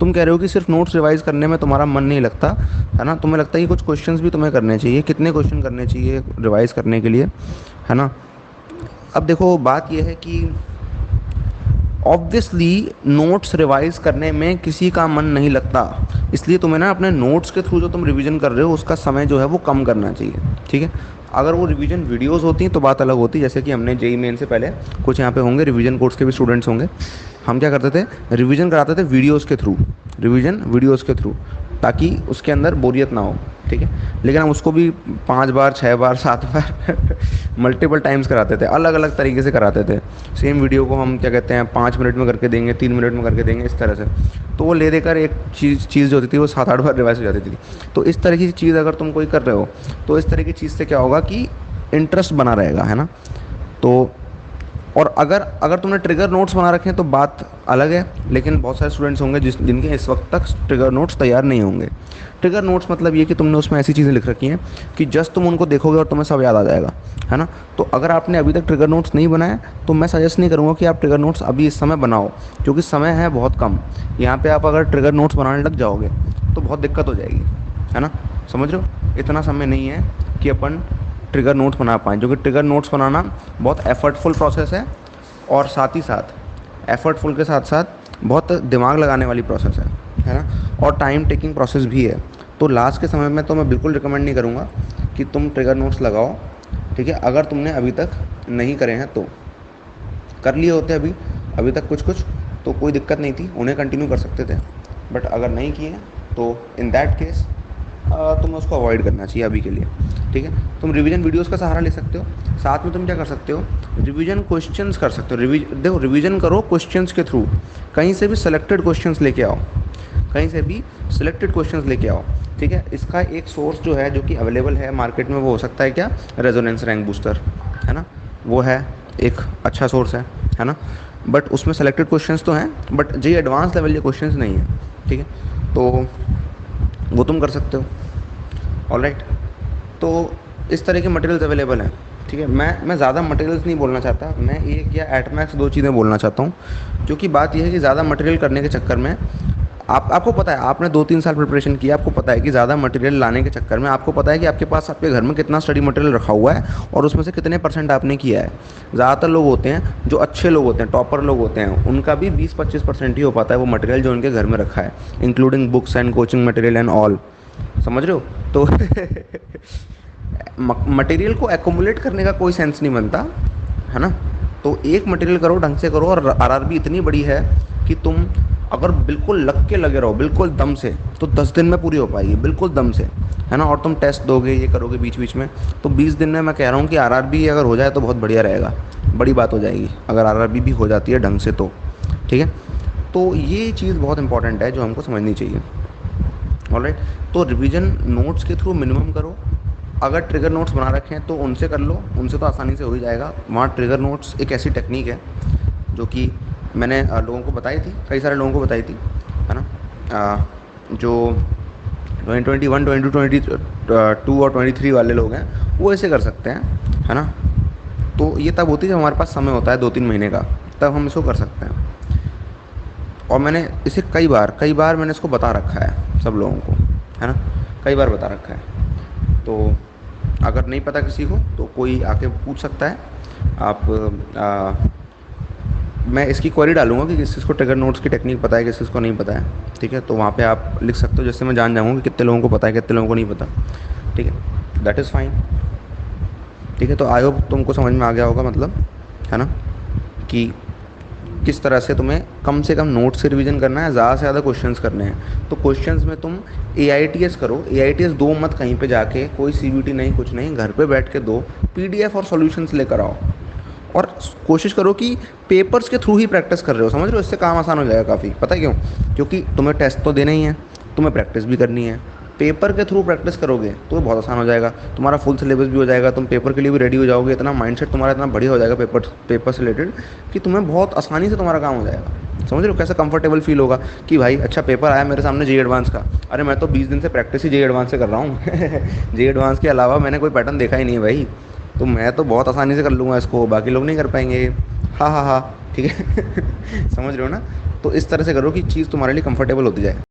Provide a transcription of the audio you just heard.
तुम कह रहे हो कि सिर्फ नोट्स रिवाइज करने में तुम्हारा मन नहीं लगता, है ना, तुम्हें लगता है कि कुछ क्वेश्चंस भी तुम्हें करने चाहिए। कितने क्वेश्चन करने चाहिए रिवाइज करने के लिए, है ना? अब देखो बात यह है कि ऑब्वियसली नोट्स रिवाइज करने में किसी का मन नहीं लगता, इसलिए तुम्हें ना अपने नोट्स के थ्रू जो तुम रिवीजन कर रहे हो उसका समय जो है वो कम करना चाहिए, ठीक है? अगर वो रिवीजन वीडियोस होती तो बात अलग होती, जैसे कि हमने जेई मेन से पहले, कुछ यहाँ पे होंगे रिवीजन कोर्स के भी स्टूडेंट्स होंगे, हम क्या करते थे, रिवीजन कराते थे वीडियोस के थ्रू, रिवीजन वीडियोस के थ्रू, ताकि उसके अंदर बोरियत ना हो, ठीक है? लेकिन हम उसको भी 5 बार 6 बार 7 बार मल्टीपल टाइम्स कराते थे, अलग अलग तरीके से कराते थे। सेम वीडियो को हम क्या कहते हैं 5 मिनट में करके देंगे, 3 मिनट में करके देंगे, इस तरह से। तो वो ले देकर एक चीज़ जो होती थी वो 7 8 बार रिवाइज हो जाती थी। तो इस तरह की चीज़ अगर तुम कोई कर रहे हो तो इस तरह की चीज़ से क्या होगा कि इंटरेस्ट बना रहेगा, है ना? तो और अगर अगर तुमने ट्रिगर नोट्स बना रखे हैं तो बात अलग है, लेकिन बहुत सारे स्टूडेंट्स होंगे जिनके इस वक्त तक ट्रिगर नोट्स तैयार नहीं होंगे। ट्रिगर नोट्स मतलब ये कि तुमने उसमें ऐसी चीज़ें लिख रखी हैं कि जस्ट तुम उनको देखोगे और तुम्हें सब याद आ जाएगा, है ना? तो अगर आपने अभी तक ट्रिगर नोट्स नहीं बनाए तो मैं सजेस्ट नहीं करूँगा कि आप ट्रिगर नोट्स अभी इस समय बनाओ, क्योंकि समय है बहुत कम। यहाँ पर आप अगर ट्रिगर नोट्स बनाने लग जाओगे तो बहुत दिक्कत हो जाएगी, है ना? समझ रहे हो? इतना समय नहीं है कि अपन ट्रिगर नोट्स बना पाएँ, क्योंकि ट्रिगर नोट्स बनाना बहुत एफर्टफुल प्रोसेस है, और साथ ही साथ एफर्टफुल के साथ साथ बहुत दिमाग लगाने वाली प्रोसेस है ना? और टाइम टेकिंग प्रोसेस भी है। तो लास्ट के समय में तो मैं बिल्कुल रिकमेंड नहीं करूँगा कि तुम ट्रिगर नोट्स लगाओ, ठीक है? अगर तुमने अभी तक नहीं करे हैं तो, कर लिए होते अभी अभी तक कुछ कुछ तो कोई दिक्कत नहीं थी, उन्हें कंटिन्यू कर सकते थे। बट अगर नहीं किए हैं तो इन दैट केस तुम्हें उसको अवॉइड करना चाहिए अभी के लिए, ठीक है? तुम रिवीजन वीडियोस का सहारा ले सकते हो, साथ में तुम क्या कर सकते हो, रिवीजन क्वेश्चंस कर सकते हो। देखो रिवीजन करो क्वेश्चंस के थ्रू, कहीं से भी सिलेक्टेड क्वेश्चंस लेके आओ, कहीं से भी सिलेक्टेड क्वेश्चंस लेके आओ, ठीक है? इसका एक सोर्स जो है जो कि अवेलेबल है मार्केट में वो हो सकता है क्या, रेजोनेंस रैंक बूस्टर, है ना? वो है एक अच्छा सोर्स है ना? बट उसमें सेलेक्टेड क्वेश्चंस तो हैं, बट जो एडवांस लेवल के क्वेश्चंस नहीं है, ठीक है? तो वो तुम कर सकते हो। ऑलराइट, तो इस तरह के मटेरियल्स अवेलेबल हैं, ठीक है? मैं ज़्यादा मटेरियल्स नहीं बोलना चाहता, मैं एक या एट मैक्स दो चीज़ें बोलना चाहता हूँ, क्योंकि बात यह है कि ज़्यादा मटेरियल करने के चक्कर में आपको पता है, आपने 2 3 साल प्रिपरेशन किया, आपको पता है कि ज़्यादा मटेरियल लाने के चक्कर में आपको पता है कि आपके पास आपके घर में कितना स्टडी मटेरियल रखा हुआ है और उसमें से कितने परसेंट आपने किया है। ज़्यादातर लोग होते हैं जो अच्छे लोग होते हैं, टॉपर लोग होते हैं, उनका भी 20 25% ही हो पाता है वो मटेरियल जो उनके घर में रखा है, including books and coaching material and all. समझ रहे हो? तो मटेरियल को एकोमुलेट करने का कोई सेंस नहीं बनता, है ना? तो एक मटेरियल करो, ढंग से करो, और आरआरबी इतनी बड़ी है कि तुम अगर बिल्कुल लग के लगे रहो, बिल्कुल दम से, तो 10 दिन में पूरी हो पाएगी, बिल्कुल दम से, है ना? और तुम टेस्ट दोगे, ये करोगे बीच बीच में, तो 20 दिन में मैं कह रहा हूँ कि आरआरबी अगर हो जाए तो बहुत बढ़िया रहेगा, बड़ी बात हो जाएगी अगर आरआरबी भी हो जाती है ढंग से तो, ठीक है? तो ये चीज़ बहुत इंपॉर्टेंट है जो हमको समझनी चाहिए। ऑलराइट, तो रिवीजन नोट्स के थ्रू मिनिमम करो। अगर ट्रिगर नोट्स बना रखे हैं तो उनसे कर लो, उनसे तो आसानी से हो ही जाएगा। वहाँ ट्रिगर नोट्स एक ऐसी टेक्निक है जो कि मैंने लोगों को बताई थी, कई सारे लोगों को बताई थी, है ना? जो 2021 22 और 23 वाले लोग हैं वो ऐसे कर सकते हैं, है ना? तो ये तब होती है जब हमारे पास समय होता है 2 3 महीने का, तब हम इसको कर सकते हैं। और मैंने इसे कई बार मैंने इसको बता रखा है सब लोगों को, है ना? कई बार बता रखा है। तो अगर नहीं पता किसी को तो कोई आके पूछ सकता है। आप मैं इसकी क्वेरी डालूंगा कि किस किस को ट्रिगर नोट्स की टेक्निक पता है, किस किस को नहीं पता है, ठीक है? तो वहाँ पे आप लिख सकते हो, जिससे मैं जान जाऊँगा कि कितने लोगों को पता है, कितने लोगों को नहीं पता, ठीक है? दैट इज़ फाइन, ठीक है? तो आई होप तुमको समझ में आ गया होगा, मतलब, है ना, कि किस तरह से तुम्हें कम से कम नोट से रिवीजन करना है, ज़्यादा से ज़्यादा क्वेश्चंस करने हैं। तो क्वेश्चंस में तुम AITS करो, AITS दो मत कहीं पे जाके, कोई CBT नहीं, कुछ नहीं, घर पे बैठ के दो, PDF और सॉल्यूशंस लेकर आओ, और कोशिश करो कि पेपर्स के थ्रू ही प्रैक्टिस कर रहे हो, समझ रहे हो? इससे काम आसान हो जाएगा काफ़ी। पता है क्यों? क्योंकि तुम्हें टेस्ट तो देना ही है, तुम्हें प्रैक्टिस भी करनी है। पेपर के थ्रू प्रैक्टिस करोगे तो बहुत आसान हो जाएगा, तुम्हारा फुल सिलेबस भी हो जाएगा, तुम पेपर के लिए भी रेडी हो जाओगे, इतना माइंडसेट तुम्हारा इतना बढ़िया हो जाएगा पेपर से रिलेटेड कि तुम्हें बहुत आसानी से तुम्हारा काम हो जाएगा। समझ रहे हो कैसा कंफर्टेबल फील होगा कि भाई अच्छा पेपर आया मेरे सामने JEE एडवांस का, अरे मैं तो 20 दिन से प्रैक्टिस ही JEE एडवांस से कर रहा हूँ JEE एडवांस के अलावा मैंने कोई पैटर्न देखा ही नहीं है भाई, तो मैं तो बहुत आसानी से कर लूँगा इसको, बाकी लोग नहीं कर पाएंगे। हाँ हाँ हाँ, ठीक है समझ रहे हो ना? तो इस तरह से करो कि चीज़ तुम्हारे लिए कंफर्टेबल होती जाए।